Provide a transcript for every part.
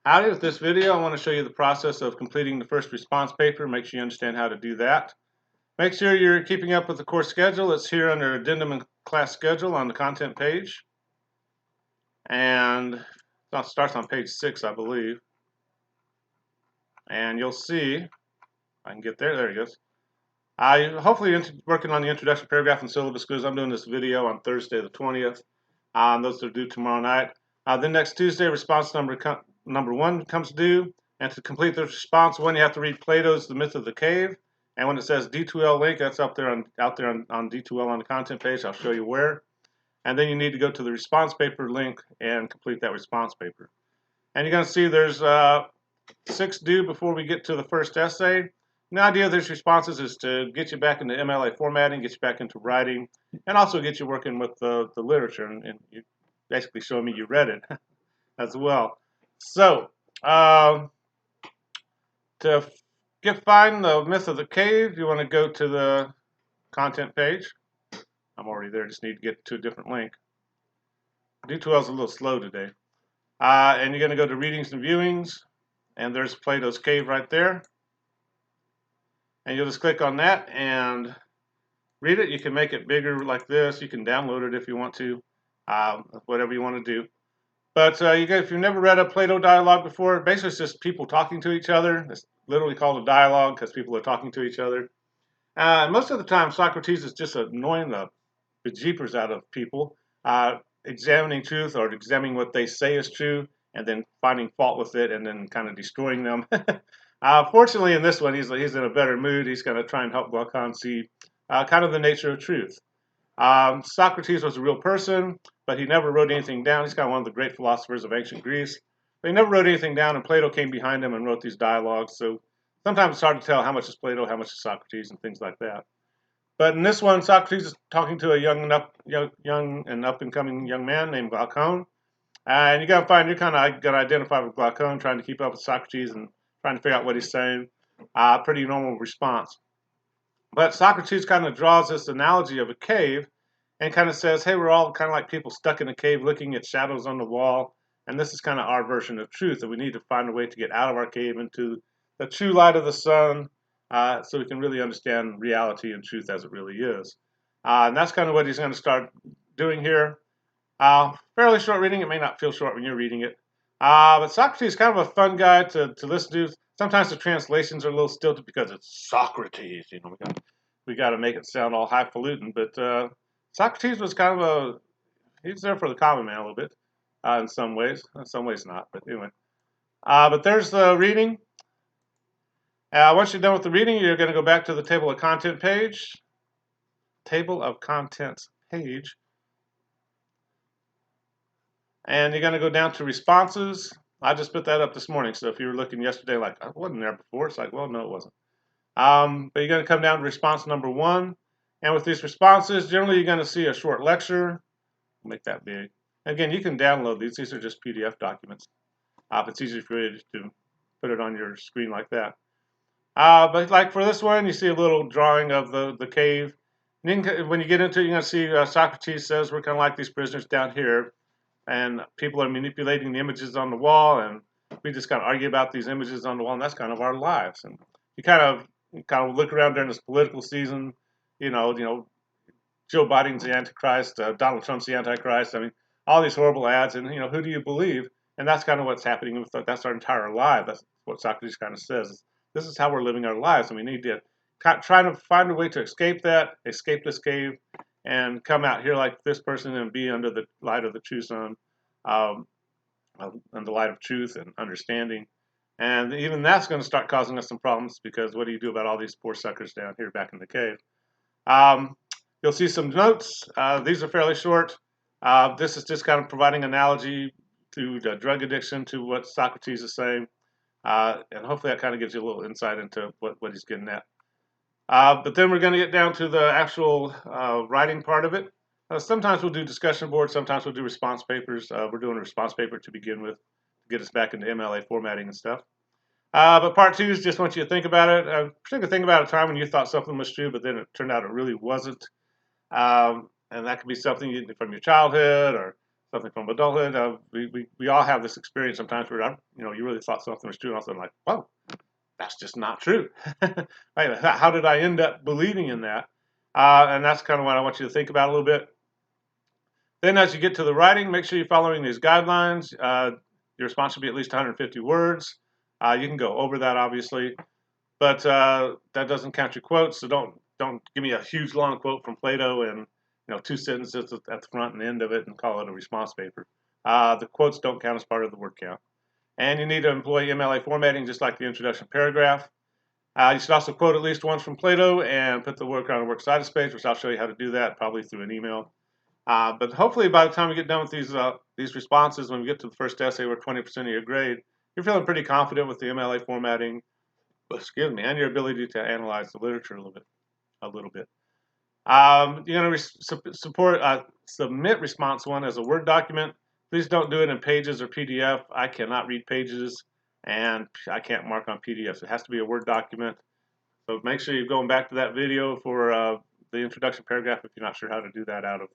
Howdy, with this video I want to show you the process of completing the first response paper. Make sure you understand how to do that. Make sure you're keeping up with the course schedule. It's here under Addendum and Class Schedule on the content page. And it starts on page 6, I believe. And you'll see, I can get there it goes. Hopefully you're working on the introduction paragraph and syllabus quiz. I'm doing this video on Thursday the 20th. Those are due tomorrow night. Then next Tuesday, response number 1 comes due. And to complete the response 1, you have to read Plato's The Myth of the Cave. And when it says D2L link, that's out there on D2L on the content page. I'll show you where. And then you need to go to the response paper link and complete that response paper. And you're going to see there's 6 due before we get to the first essay. And the idea of these responses is to get you back into MLA formatting, get you back into writing, and also get you working with the literature. And you basically show me you read it as well. So, to find the Myth of the Cave, you want to go to the content page. I'm already there, just need to get to a different link. D2L is a little slow today. And you're going to go to Readings and Viewings, and there's Plato's Cave right there. And you'll just click on that and read it. You can make it bigger like this. You can download it if you want to, whatever you want to do. But if you've never read a Plato dialogue before, basically it's just people talking to each other. It's literally called a dialogue because people are talking to each other. Most of the time, Socrates is just annoying the bejeepers out of people, examining truth or examining what they say is true, and then finding fault with it, and then kind of destroying them. Fortunately, in this one, he's in a better mood. He's going to try and help Glaucon see kind of the nature of truth. Socrates was a real person, but he never wrote anything down. He's kind of one of the great philosophers of ancient Greece. But he never wrote anything down, and Plato came behind him and wrote these dialogues. So sometimes it's hard to tell how much is Plato, how much is Socrates, and things like that. But in this one, Socrates is talking to a young and up-and-coming young man named Glaucon. And you're going to identify with Glaucon, trying to keep up with Socrates and trying to figure out what he's saying. Pretty normal response. But Socrates kind of draws this analogy of a cave and kind of says, hey, we're all kind of like people stuck in a cave looking at shadows on the wall. And this is kind of our version of truth, that we need to find a way to get out of our cave into the true light of the sun, so we can really understand reality and truth as it really is. And that's kind of what he's going to start doing here. Fairly short reading. It may not feel short when you're reading it. But Socrates is kind of a fun guy to listen to. Sometimes the translations are a little stilted because it's Socrates. You know, we got to make it sound all highfalutin. But Socrates was kind of he's there for the common man a little bit in some ways. In some ways not. But anyway. But there's the reading. Once you're done with the reading, you're going to go back to the table of content page. Table of contents page. And you're going to go down to responses. I just put that up this morning, so if you were looking yesterday like, I wasn't there before, it's like, well, no, it wasn't. But you're going to come down to response number 1. And with these responses, generally you're going to see a short lecture. Make that big. Again, you can download these. These are just PDF documents. If it's easier for you to put it on your screen like that. But like for this one, you see a little drawing of the cave. And when you get into it, you're going to see Socrates says we're kind of like these prisoners down here. And people are manipulating the images on the wall, and we just kind of argue about these images on the wall, and that's kind of our lives. And you kind of look around during this political season, you know, Joe Biden's the Antichrist, Donald Trump's the Antichrist. I mean, all these horrible ads, and who do you believe? And that's kind of what's happening with that's our entire life. That's what Socrates kind of says. This is how we're living our lives, and we need to try to find a way to escape this cave, and come out here like this person and be under the light of the true sun, and the light of truth and understanding. And even that's going to start causing us some problems, because what do you do about all these poor suckers down here back in the cave? You'll see some notes. These are fairly short. This is just kind of providing analogy to the drug addiction to what Socrates is saying. And hopefully that kind of gives you a little insight into what he's getting at. But then we're going to get down to the actual writing part of it. Sometimes we'll do discussion boards, sometimes we'll do response papers. We're doing a response paper to begin with, to get us back into MLA formatting and stuff. But part 2 is just want you to think about it. Particularly think about a time when you thought something was true, but then it turned out it really wasn't. And that could be something from your childhood, or something from adulthood. We all have this experience sometimes where you really thought something was true, and all of a sudden like, whoa, that's just not true. Right? How did I end up believing in that? And that's kind of what I want you to think about a little bit. Then as you get to the writing, make sure you're following these guidelines. Your response should be at least 150 words. You can go over that, obviously, but that doesn't count your quotes. So don't give me a huge long quote from Plato and 2 sentences at the front and end of it and call it a response paper. The quotes don't count as part of the word count. And you need to employ MLA formatting just like the introduction paragraph. You should also quote at least once from Plato and put the work on a works citus page, which I'll show you how to do that probably through an email. But hopefully by the time we get done with these responses, when we get to the first essay where 20% of your grade, you're feeling pretty confident with the MLA formatting, and your ability to analyze the literature a little bit. You're going to submit response 1 as a Word document. Please don't do it in Pages or PDF. I cannot read Pages, and I can't mark on PDFs. It has to be a Word document. So make sure you're going back to that video for the introduction paragraph if you're not sure how to do that out of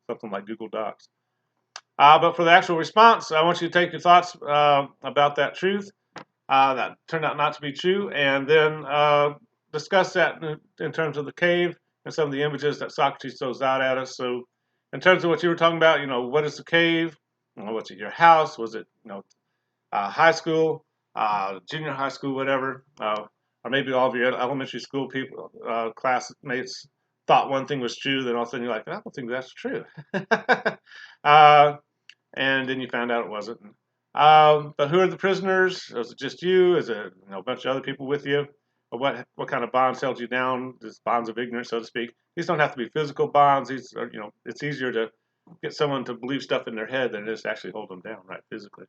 something like Google Docs. But for the actual response, I want you to take your thoughts about that truth that turned out not to be true, and then discuss that in terms of the cave and some of the images that Socrates throws out at us. So in terms of what you were talking about, what is the cave? What's it, your house? Was it, high school, junior high school, whatever? Or maybe all of your elementary school people, classmates thought one thing was true, then all of a sudden you're like, I don't think that's true. And then you found out it wasn't. But who are the prisoners? Is it just you? Is it a bunch of other people with you? Or what kind of bonds held you down? Just bonds of ignorance, so to speak. These don't have to be physical bonds. These are, it's easier to get someone to believe stuff in their head than it is to actually hold them down, right, physically.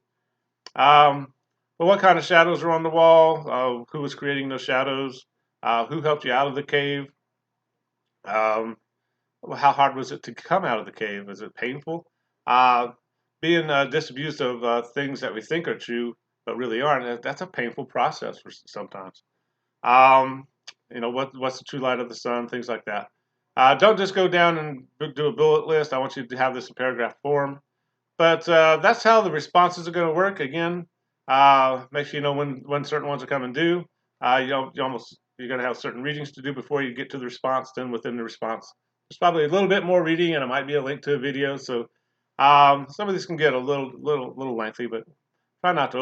But what kind of shadows are on the wall? Who was creating those shadows? Who helped you out of the cave? How hard was it to come out of the cave? Was it painful? Being disabused of things that we think are true but really aren't, that's a painful process for sometimes. What's the true light of the sun? Things like that. Don't just go down and do a bullet list. I want you to have this in paragraph form. But that's how the responses are going to work. Again, make sure you know when certain ones are coming due. You're going to have certain readings to do before you get to the response. Then within the response, there's probably a little bit more reading, and it might be a link to a video. So some of these can get a little lengthy, but try not to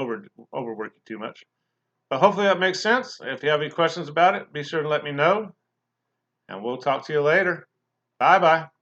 overwork you too much. But hopefully that makes sense. If you have any questions about it, be sure to let me know, and we'll talk to you later. Bye-bye.